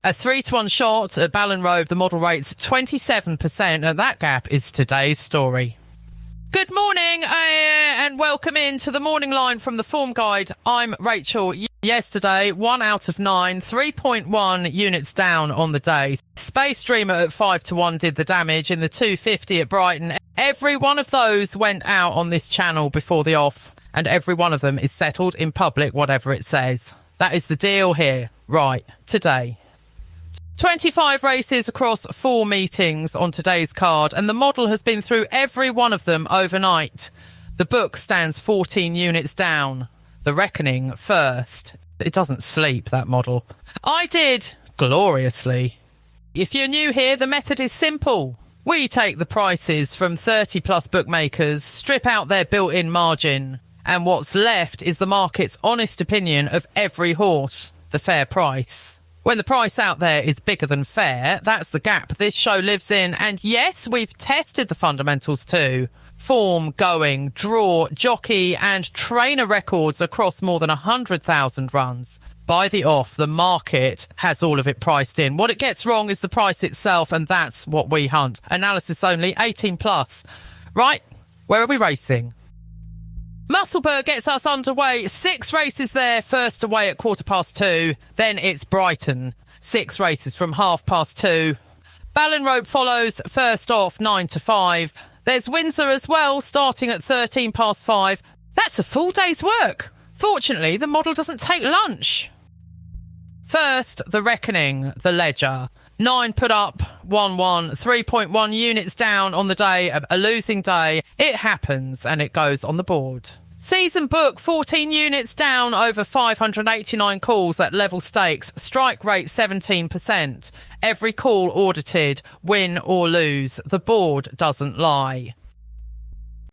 A 3-to-1 shot at Ballinrobe, the model rates 27%, and that gap is today's story. Good morning and welcome into the morning line from the Form Guide. I'm Rachel. Yesterday, 1 out of 9, 3.1 units down on the day. Space Dreamer at 5-to-1 did the damage in the 250 at Brighton. Every one of those went out on this channel before the off, and every one of them is settled in public, whatever it says. That is the deal here, right, today. 25 races across 4 meetings on today's card, and the model has been through every one of them overnight. The book stands 14 units down. The Reckoning first. It doesn't sleep, that model. I did gloriously. If you're new here, the method is simple. We take the prices from 30 plus bookmakers, strip out their built-in margin, and what's left is the market's honest opinion of every horse, the fair price. When the price out there is bigger than fair, that's the gap this show lives in. And yes, we've tested the fundamentals too. Form, going, draw, jockey and trainer records across more than 100,000 runs. By the off, the market has all of it priced in. What it gets wrong is the price itself, and that's what we hunt. Analysis only, 18 plus. Right, where are we racing? Musselburgh gets us underway. 6 races there, first away at 2:15. Then it's Brighton. 6 races from 2:30. Ballinrobe follows first off 9 to 5. There's Windsor as well, starting at 5:13. That's a full day's work. Fortunately, the model doesn't take lunch. First, the Reckoning, the Ledger. 9 put up, 1-1, 3.1 units down on the day, a losing day. It happens and it goes on the board. Season book, 14 units down over 589 calls at level stakes. Strike rate 17%. Every call audited, win or lose. The board doesn't lie.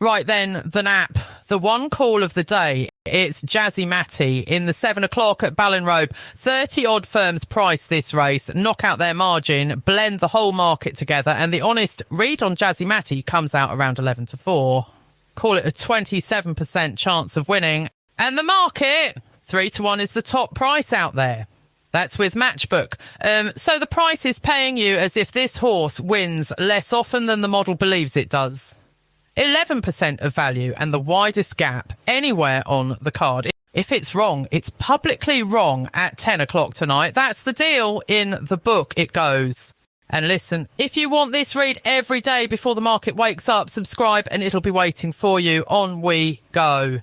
Right then, the nap. The one call of the day. It's Jazzy Matty in the 7 o'clock at Ballinrobe. 30-odd firms price this race, knock out their margin, blend the whole market together, and the honest read on Jazzy Matty comes out around 11 to 4. Call it a 27% chance of winning. And the market, 3-to-1 is the top price out there. That's with Matchbook. So the price is paying you as if this horse wins less often than the model believes it does. 11% of value and the widest gap anywhere on the card. If it's wrong, it's publicly wrong at 10 o'clock tonight. That's the deal. In the book it goes. And listen, if you want this read every day before the market wakes up, subscribe and it'll be waiting for you. On we go.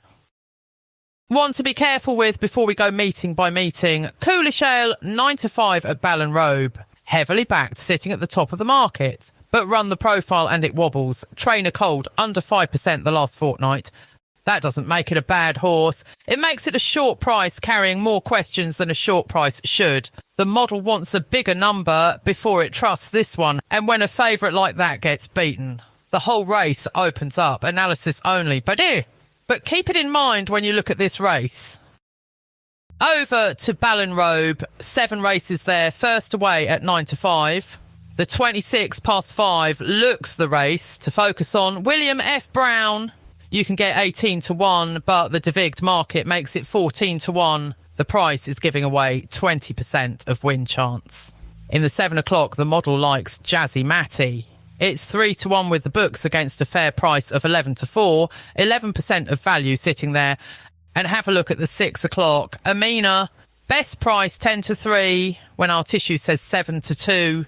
One to be careful with before we go meeting by meeting. Coolish Ale, 9 to 5 at Ballinrobe. Heavily backed, sitting at the top of the market. But run the profile and it wobbles. Trainer cold, under 5% the last fortnight. That doesn't make it a bad horse. It makes it a short price, carrying more questions than a short price should. The model wants a bigger number before it trusts this one. And when a favourite like that gets beaten, the whole race opens up. Analysis only. But keep it in mind when you look at this race. Over to Ballinrobe. 7 races there. First away at 9 to 5. The 5 looks the race to focus on. William F. Brown. You can get 18 to 1, but the devigged market makes it 14 to 1. The price is giving away 20% of win chance. In the 7 o'clock, the model likes Jazzy Matty. It's 3 to 1 with the books against a fair price of 11 to 4. 11% of value sitting there. And have a look at the 6 o'clock. Amina, best price 10 to 3, when our tissue says 7 to 2.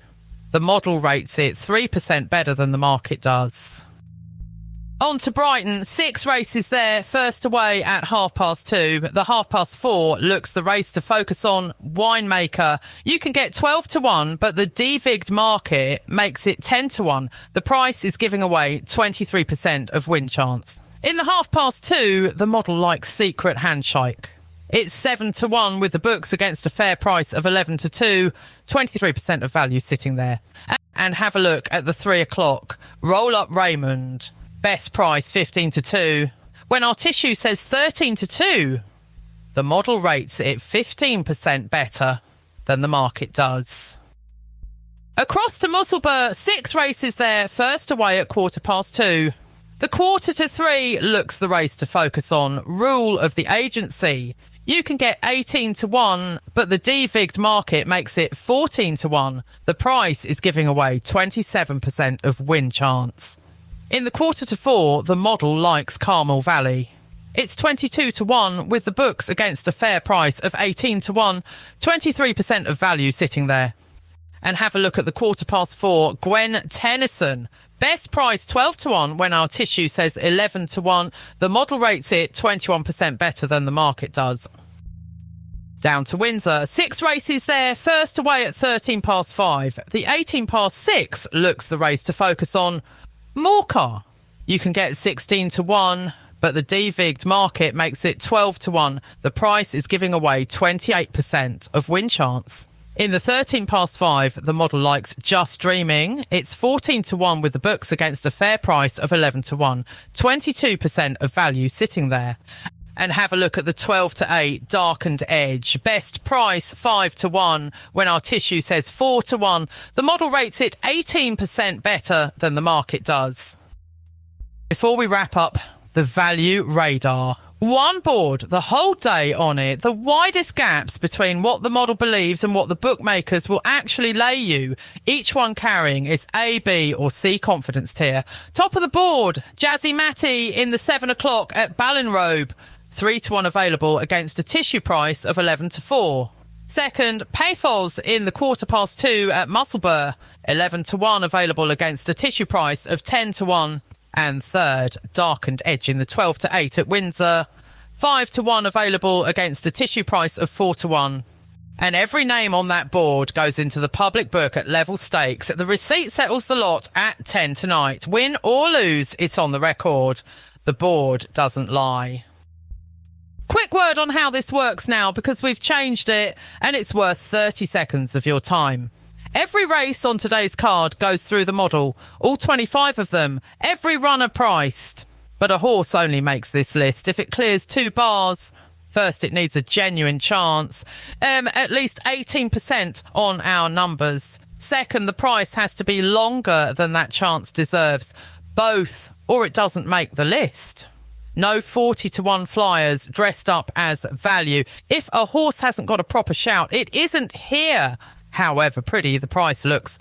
The model rates it 3% better than the market does. On to Brighton. 6 races there. First away at 2:30. The 4:30 looks the race to focus on. Winemaker. You can get 12 to 1, but the devigged market makes it 10 to 1. The price is giving away 23% of win chance. In the 2:30, the model likes Secret Handshake. It's 7 to 1 with the books against a fair price of 11 to 2. 23% of value sitting there. And have a look at the 3 o'clock. Roll Up Raymond. Best price 15 to 2. When our tissue says 13 to 2, the model rates it 15% better than the market does. Across to Musselburgh, 6 races there. First away at 2:15. The 2:45 looks the race to focus on. Rule of the agency. You can get 18 to 1, but the devigged market makes it 14 to 1. The price is giving away 27% of win chance. In the quarter to 4, the model likes Carmel Valley. It's 22 to 1 with the books against a fair price of 18 to 1, 23% of value sitting there. And have a look at the quarter past 4, Gwen Tennyson. Best price 12 to 1 when our tissue says 11 to 1. The model rates it 21% better than the market does. Down to Windsor. 6 races there. First away at 13 past 5. The 18 past 6 looks the race to focus on. Morcar. You can get 16 to 1, but the devigged market makes it 12 to 1. The price is giving away 28% of win chance. In the 13 past 5, the model likes Just Dreaming. It's 14 to 1 with the books against a fair price of 11 to 1. 22% of value sitting there. And have a look at the 12 to 8 Darkened Edge. Best price 5 to 1 when our tissue says 4 to 1. The model rates it 18% better than the market does. Before we wrap up, the value radar. One board, the whole day on it, the widest gaps between what the model believes and what the bookmakers will actually lay you. Each one carrying its A, B or C confidence tier. Top of the board, Jazzy Matty in the 7 o'clock at Ballinrobe. 3 to 1 available against a tissue price of 11 to 4. Second, Payfos in the quarter past 2 at Musselburgh. 11 to 1 available against a tissue price of 10 to 1. And third, Darkened Edge in the 12 to 8 at Windsor. 5 to 1 available against a tissue price of 4 to 1. And every name on that board goes into the public book at level stakes. The receipt settles the lot at 10 tonight. Win or lose, it's on the record. The board doesn't lie. Quick word on how this works now, because we've changed it and it's worth 30 seconds of your time. Every race on today's card goes through the model, all 25 of them, every runner priced. But a horse only makes this list if it clears 2 bars. First, it needs a genuine chance, at least 18% on our numbers. Second, the price has to be longer than that chance deserves. Both, or it doesn't make the list. No 40 to 1 flyers dressed up as value. If a horse hasn't got a proper shout, it isn't here. However pretty the price looks.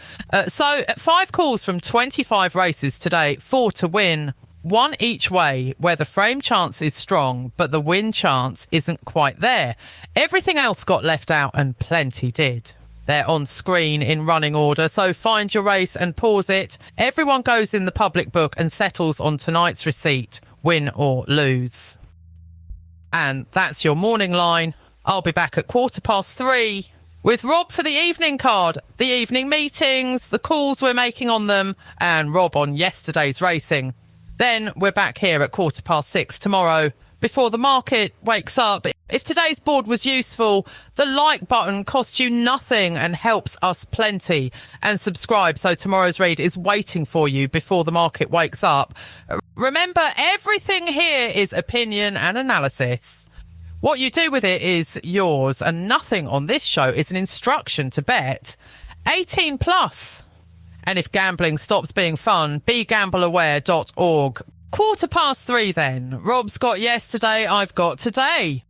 So 5 calls from 25 races today, 4 to win, 1 each way, where the frame chance is strong, but the win chance isn't quite there. Everything else got left out and plenty did. They're on screen in running order, so find your race and pause it. Everyone goes in the public book and settles on tonight's receipt, win or lose. And that's your morning line. I'll be back at 3:15. With Rob for the evening card, the evening meetings, the calls we're making on them, and Rob on yesterday's racing. Then we're back here at 6:15 tomorrow, before the market wakes up. If today's board was useful, the like button costs you nothing and helps us plenty. And subscribe so tomorrow's read is waiting for you before the market wakes up. Remember, everything here is opinion and analysis. What you do with it is yours, and nothing on this show is an instruction to bet. 18 plus. And if gambling stops being fun, begambleaware.org. 3:15 then. Rob's got yesterday, I've got today.